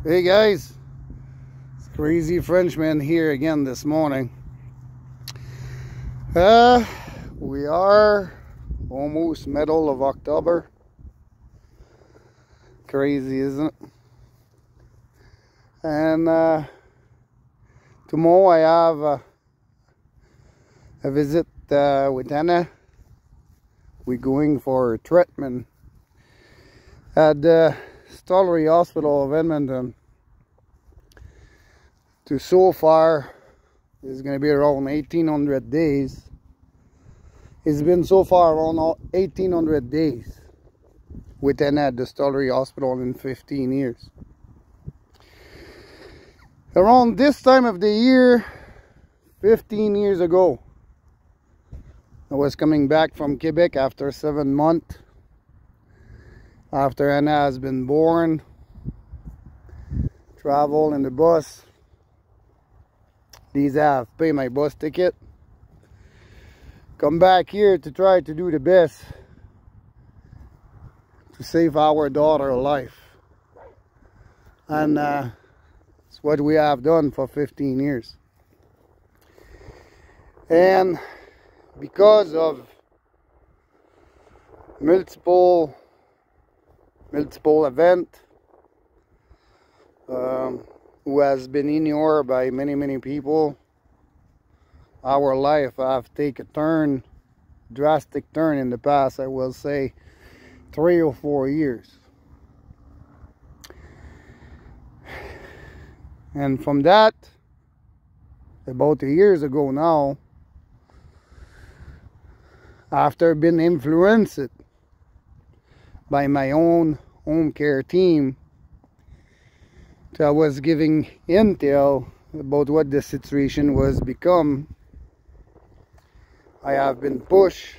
Hey guys, it's Crazy Frenchman here again this morning. We are almost middle of October. Crazy, isn't it? And tomorrow I have a visit with Anna. We're going for a treatment at the Stollery Hospital of Edmonton. So far it's going to be around 1800 days. It's been so far around 1800 days with Anna at the Stollery Hospital in 15 years. Around this time of the year, 15 years ago, I was coming back from Quebec after 7 months. After Anna has been born, travel in the bus. These have paid my bus ticket. Come back here to try to do the best to save our daughter's life. And it's what we have done for 15 years. And because of multiple event who has been ignored by many people, our life have taken a drastic turn in the past, I will say 3 or 4 years. And from that, about 2 years ago now, after being influenced by my own home care team, I was giving intel about what the situation was become. I have been pushed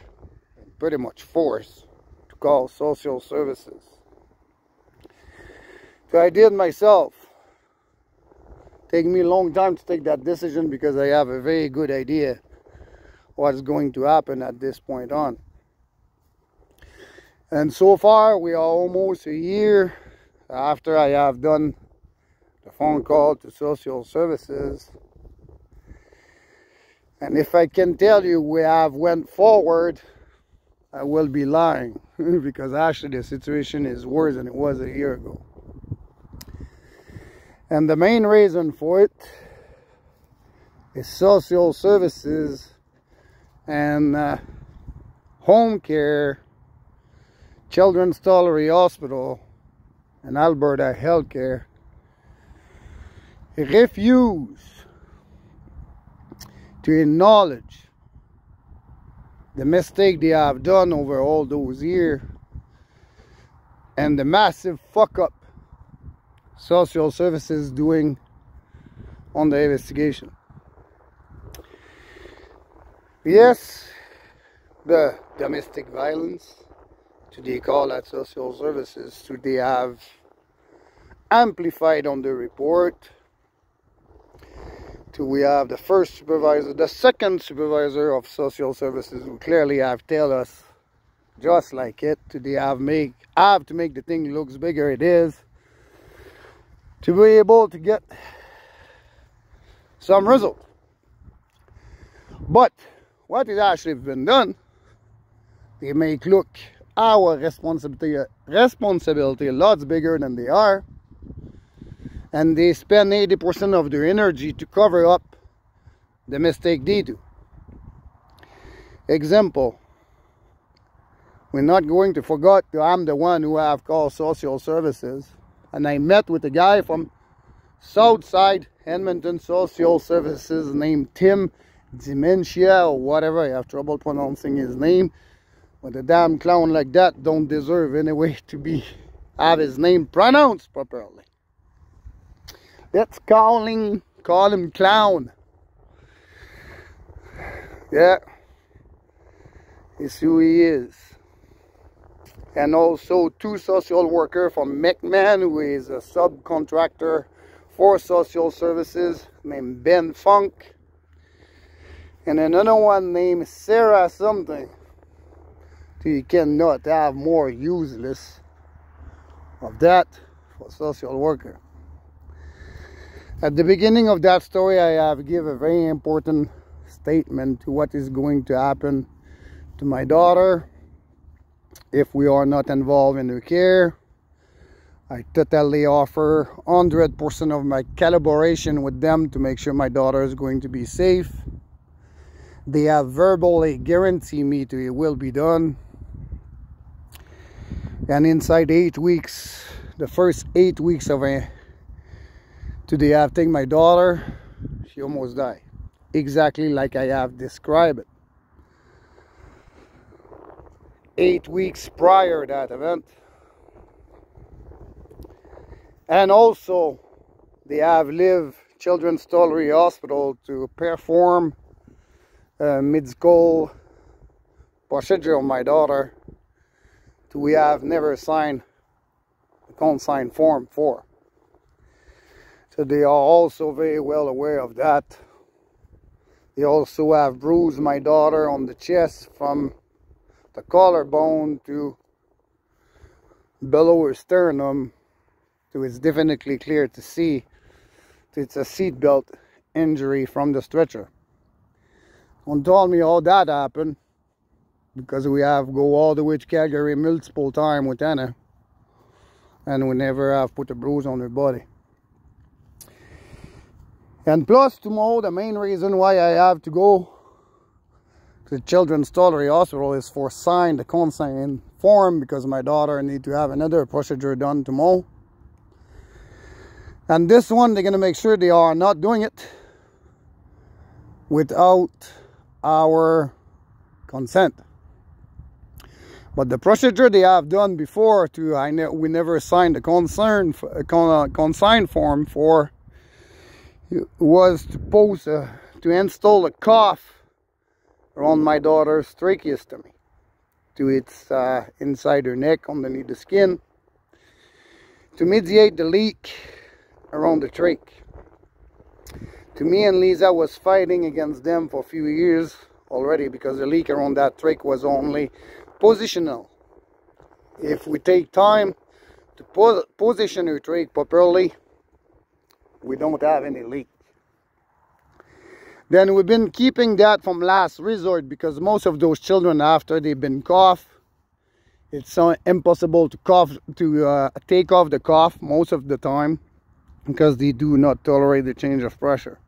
and pretty much forced to call social services. So I did myself. Take me a long time to take that decision because I have a very good idea what's going to happen at this point on. And so far we are almost a year after I have done the phone call to social services. And if I can tell you we have went forward, I will be lying because actually the situation is worse than it was a year ago. And the main reason for it is social services and home care, Children's Stollery Hospital and Alberta Healthcare refuse to acknowledge the mistake they have done over all those years and the massive fuck up social services doing on the investigation. Yes, the domestic violence, they call that social services, they have amplified on the report. We have the first supervisor, the second supervisor of social services who clearly have tell us just like it. They have to make the thing looks bigger it is to be able to get some result. But what is actually been done, they make look our responsibility lots bigger than they are. And they spend 80% of their energy to cover up the mistake they do. Example, we're not going to forget that I'm the one who have called social services, and I met with a guy from Southside Edmonton Social Services named Tim Dementia or whatever. I have trouble pronouncing his name, but a damn clown like that don't deserve anyway to have his name pronounced properly. Let's call him clown. Yeah, it's who he is. And also 2 social workers from McMahon, who is a subcontractor for social services, named Ben Funk. And another one named Sarah something. So you cannot have more useless of that for social worker. At the beginning of that story, I have given a very important statement to what is going to happen to my daughter if we are not involved in her care. I totally offer 100% of my collaboration with them to make sure my daughter is going to be safe. They have verbally guaranteed me it will be done. And inside 8 weeks, the first 8 weeks of today I have taken my daughter, she almost died. Exactly like I have described it. 8 weeks prior to that event. And also, they have Live Children's Stollery Hospital to perform a medical procedure on my daughter that we have never signed a consent form for. So they are also very well aware of that. They also have bruised my daughter on the chest from the collarbone to below her sternum. So it's definitely clear to see that it's a seatbelt injury from the stretcher. Don't tell me how that happened, because we have go all the way to Calgary multiple times with Anna, and we never have put a bruise on her body. And plus, tomorrow, the main reason why I have to go to the Children's Stollery Hospital is for sign the consent form, because my daughter needs to have another procedure done tomorrow. And this one, they're going to make sure they are not doing it without our consent. But the procedure they have done before, we never signed the consign form for, was to install a cuff around my daughter's tracheostomy to its inside her neck, underneath the skin, to mediate the leak around the trach. To me and Lisa was fighting against them for a few years already, because the leak around that trach was only positional. If we take time to position her trach properly, we don't have any leak. Then we've been keeping that from last resort, because most of those children, after they've been coughed, it's so impossible to take off the cuff most of the time, because they do not tolerate the change of pressure.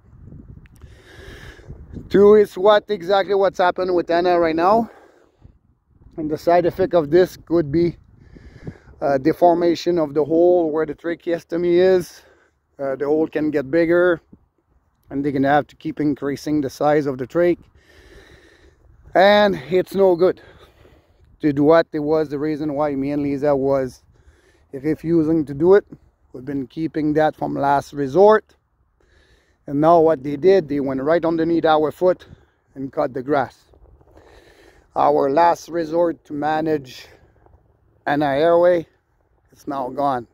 Two is exactly what's happened with Anna right now. And the side effect of this could be deformation of the hole where the tracheostomy is. The hole can get bigger, and they're going to have to keep increasing the size of the trach. And it's no good to do what it was the reason why me and Lisa was refusing to do it. We've been keeping that from last resort. And now what they did, they went right underneath our foot and cut the grass. Our last resort to manage Anna airway, it's now gone.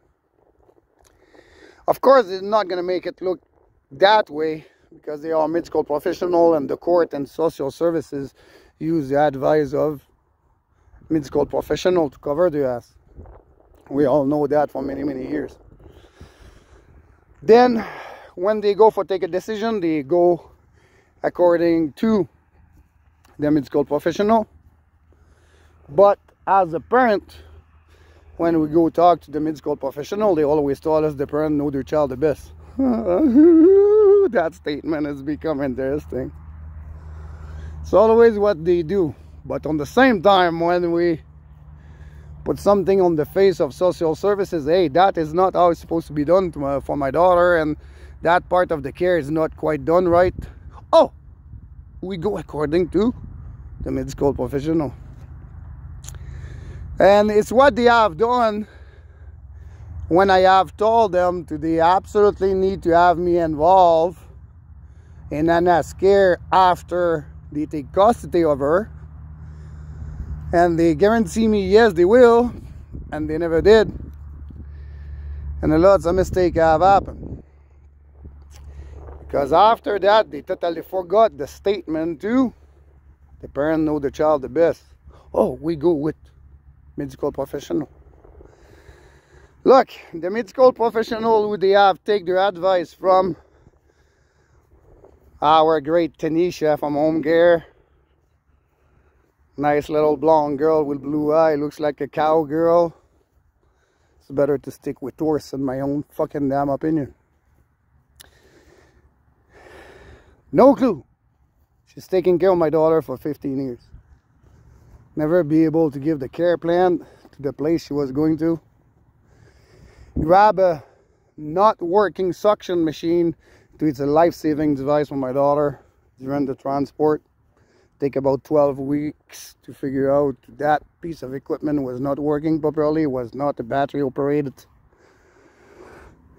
Of course, it's not going to make it look that way, because they are medical professional, and the court and social services use the advice of medical professional to cover the ass. We all know that for many, many years. Then, when they go for take a decision, they go according to the medical professional. But as a parent, when we go talk to the medical professional, they always tell us the parent know their child the best. That statement has become interesting. It's always what they do. But on the same time, when we put something on the face of social services, hey, that is not how it's supposed to be done for my daughter, and that part of the care is not quite done right. Oh, we go according to the medical professional. And it's what they have done when I have told them they absolutely need to have me involved in Anna's care after they take custody of her. And they guarantee me, yes, they will. And they never did. And a lot of mistakes have happened. Because after that, they totally forgot the statement too. The parent know the child the best. Oh, we go with medical professional. Look, the medical professional who they have take their advice from Our great Tanisha from Home Care. Nice little blonde girl with blue eye. Looks like a cowgirl. It's better to stick with horse in my own fucking damn opinion. No clue. She's taking care of my daughter for 15 years. Never be able to give the care plan to the place she was going to. Grab a not working suction machine to it's a life-saving device for my daughter during the transport. Take about 12 weeks to figure out that piece of equipment was not working properly, was not a battery operated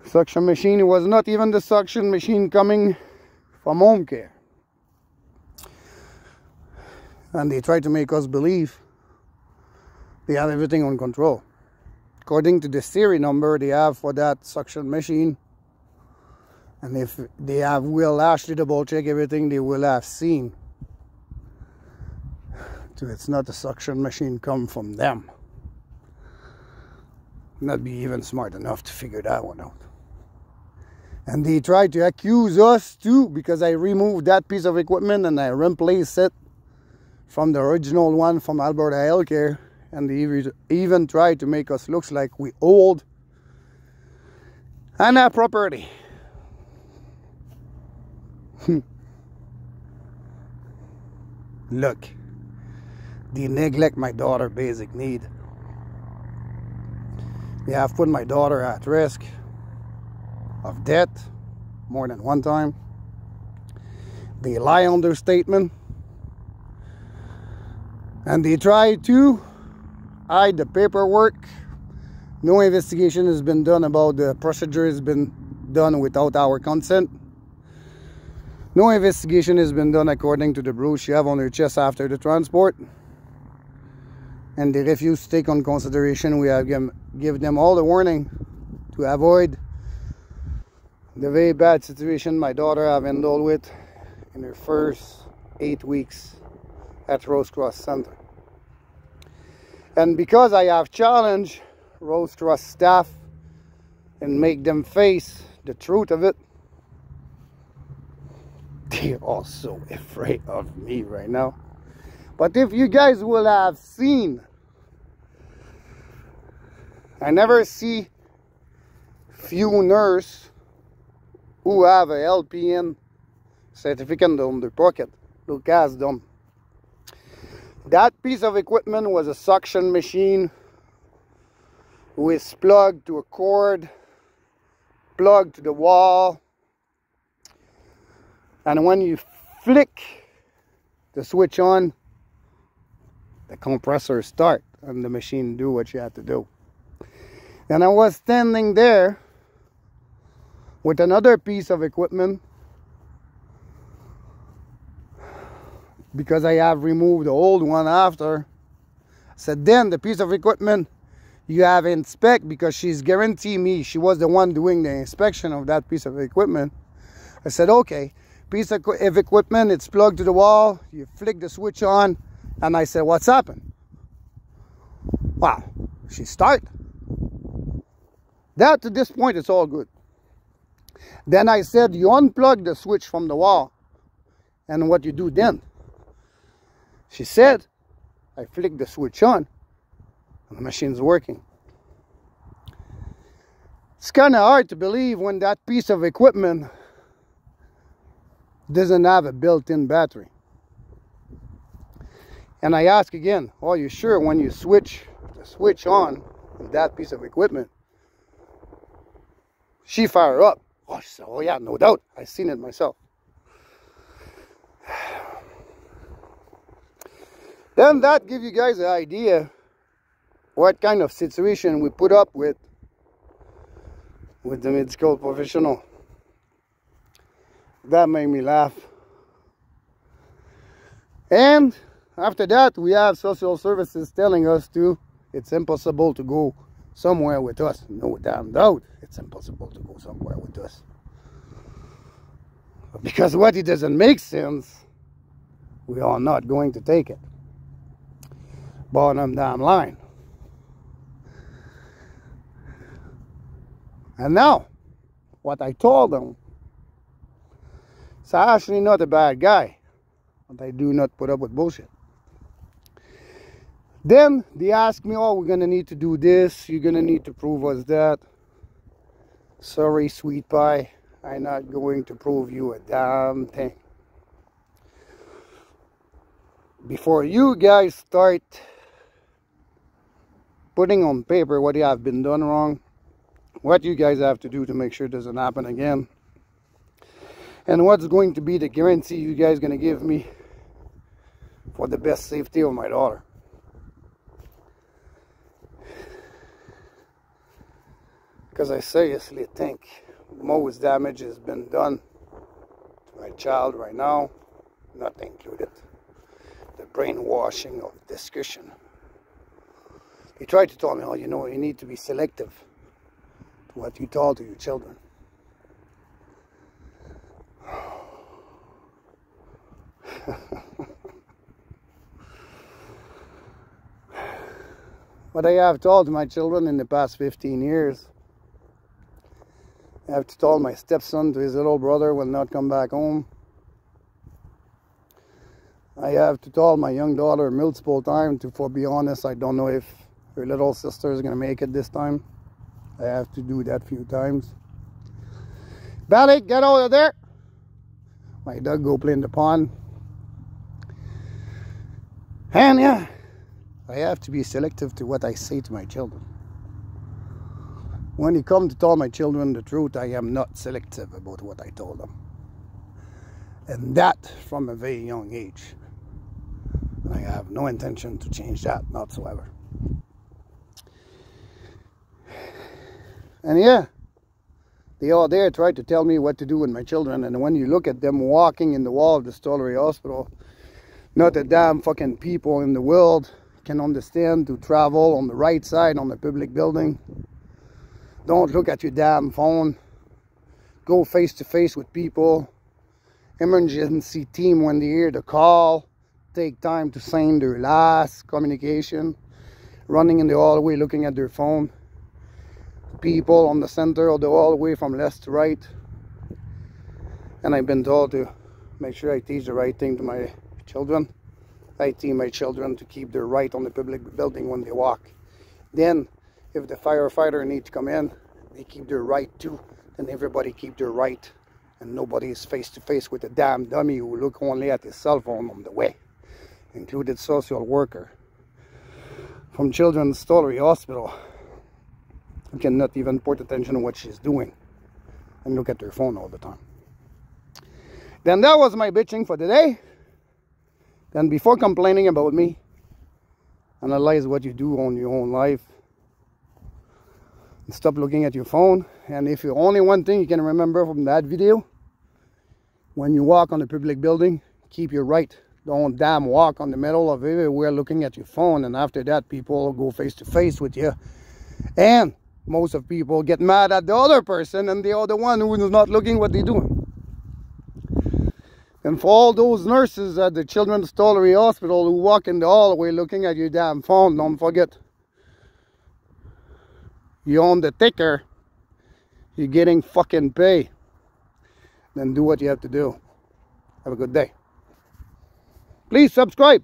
suction machine. It was not even the suction machine coming from Home Care. And they try to make us believe they have everything on control. According to the serial number they have for that suction machine, and if they will actually double check everything, they will have seen so it's not a suction machine come from them. Not be even smart enough to figure that one out. And they try to accuse us too, because I removed that piece of equipment and I replaced it from the original one from Alberta Healthcare, and they even tried to make us look like we old and our property. Look, they neglect my daughter's basic need. They have put my daughter at risk of death more than one time. They lie on their statement. And they try to hide the paperwork. No investigation has been done about the procedure has been done without our consent. No investigation has been done according to the bruise she have on her chest after the transport. And they refuse to take on consideration. We have give them all the warning to avoid the very bad situation my daughter have handled with in her first 8 weeks at Rose Cross Center. And because I have challenged Rose Cross staff and make them face the truth of it, they're also afraid of me right now. But if you guys will have seen, I never see few nurses who have a LPN certificate on their pocket. Look at them. That piece of equipment was a suction machine with plugged to a cord, plugged to the wall. And when you flick the switch on, the compressor start and the machine do what you have to do. And I was standing there with another piece of equipment because I have removed the old one after. I said, then the piece of equipment you have inspect, because she's guaranteed me she was the one doing the inspection of that piece of equipment. I said, okay, piece of equipment, it's plugged to the wall, you flick the switch on. And I said, what's happened? Wow, she start. That to this point, it's all good. Then I said, you unplug the switch from the wall. And what you do then? She said, I flick the switch on and the machine's working. It's kind of hard to believe when that piece of equipment doesn't have a built-in battery. And I ask again, are you sure when you switch the switch on that piece of equipment, she fire up? Oh, she said, oh yeah, no doubt. I seen it myself. Then that gives you guys an idea what kind of situation we put up with the medical professional. That made me laugh. And after that, we have social services telling us it's impossible to go somewhere with us. No damn doubt it's impossible to go somewhere with us. Because what it doesn't make sense, we are not going to take it. Bottom damn line. And now, what I told them, So I'm actually not a bad guy, but I do not put up with bullshit. Then they ask me, oh, we're gonna need to do this, you're gonna need to prove us that. Sorry, sweet pie, I'm not going to prove you a damn thing. Before you guys start putting on paper what you have been done wrong, what you guys have to do to make sure it doesn't happen again, and what's going to be the guarantee you guys going to give me for the best safety of my daughter. Because I seriously think most damage has been done to my child right now, not included the brainwashing of discussion. They tried to tell me, oh, you know, you need to be selective to what you tell to your children. What I have told my children in the past 15 years, I have told my stepson to his little brother will not come back home. I have to tell my young daughter multiple times, for be honest, I don't know if her little sister is going to make it this time. I have to do that a few times. Belly, get out of there. My dog go play in the pond. And yeah, I have to be selective to what I say to my children. When it comes to tell my children the truth, I am not selective about what I told them. And that from a very young age. I have no intention to change that whatsoever. And yeah, they all there tried to tell me what to do with my children. And when you look at them walking in the wall of the Stollery Hospital, not a damn fucking people in the world can understand to travel on the right side on the public building. Don't look at your damn phone. Go face to face with people. Emergency team, when they hear the call, take time to send their last communication. Running in the hallway looking at their phone. People on the center of the hallway from left to right. And I've been told to make sure I teach the right thing to my children. I teach my children to keep their right on the public building when they walk. Then, if the firefighter needs to come in, they keep their right too. Then everybody keep their right. And nobody is face to face with a damn dummy who look only at his cell phone on the way. Included social worker from Children's Stollery Hospital, who cannot even put attention to what she's doing and look at her phone all the time. Then that was my bitching for today. Then before complaining about me, analyze what you do on your own life. And stop looking at your phone. And if you only one thing you can remember from that video, when you walk on a public building, keep your right. Don't damn walk on the middle of everywhere looking at your phone. And after that, people go face to face with you. And most of people get mad at the other person, and the other one who is not looking what they're doing. And for all those nurses at the Children's Stollery Hospital who walk in the hallway looking at your damn phone, don't forget, you own the ticker, you're getting fucking pay. Then do what you have to do. Have a good day. Please subscribe.